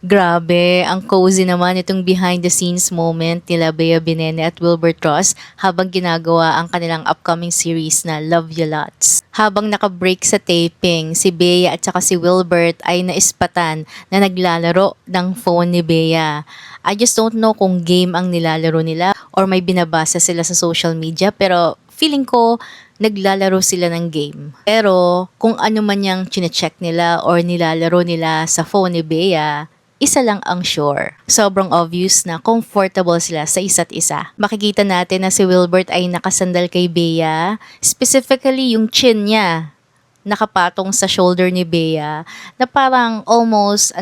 Grabe, ang cozy naman itong behind the scenes moment nila Bea Binene at Wilbert Ross habang ginagawa ang kanilang upcoming series na Love Ya Lots. Habang naka-break sa taping, si Bea at saka si Wilbert ay naispatan na naglalaro ng phone ni Bea. I just don't know kung game ang nilalaro nila or may binabasa sila sa social media, pero feeling ko naglalaro sila ng game. Pero kung ano man yung chinecheck nila or nilalaro nila sa phone ni Bea, isa lang ang sure. Sobrang obvious na comfortable sila sa isa't isa. Makikita natin na si Wilbert ay nakasandal kay Bea. Specifically, yung chin niya nakapatong sa shoulder ni Bea na parang almost,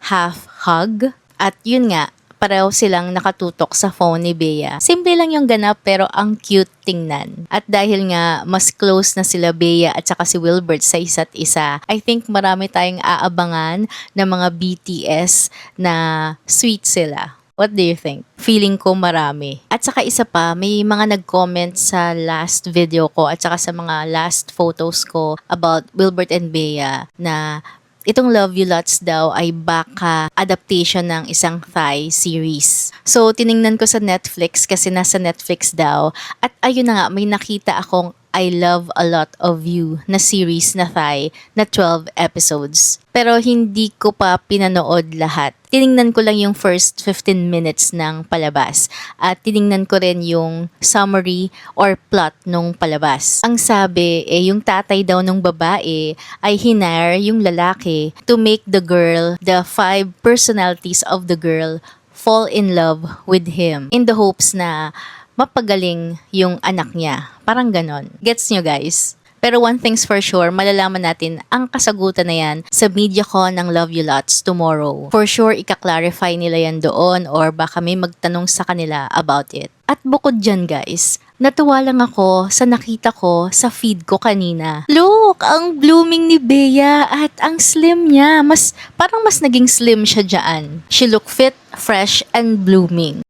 half hug. At yun nga, pareho silang nakatutok sa phone ni Bea. Simple lang yung ganap pero ang cute tingnan. At dahil nga mas close na sila Bea at saka si Wilbert sa isa't isa, I think marami tayong aabangan ng mga BTS na sweet sila. What do you think? Feeling ko marami. At saka isa pa, may mga nag-comment sa last video ko at saka sa mga last photos ko about Wilbert and Bea na itong Love You Lots daw ay baka adaptation ng isang Thai series. So, tiningnan ko sa Netflix kasi nasa Netflix daw. At ayun na nga, may nakita akong I Love a Lot of You na series na Thai na 12 episodes. Pero hindi ko pa pinanood lahat. Tiningnan ko lang yung first 15 minutes ng palabas. At tiningnan ko rin yung summary or plot nung palabas. Ang sabi, yung tatay daw ng babae ay hinire yung lalaki to make the girl, the 5 personalities of the girl, fall in love with him. In the hopes na mapagaling yung anak niya. Parang ganon. Gets nyo guys? Pero one thing's for sure, malalaman natin ang kasagutan na yan sa MediaCon ng Love You Lots tomorrow. For sure, ika-clarify nila yan doon or baka may magtanong sa kanila about it. At bukod dyan guys, natuwa lang ako sa nakita ko sa feed ko kanina. Look, ang blooming ni Bea at ang slim niya. Parang mas naging slim siya dyan. She look fit, fresh, and blooming.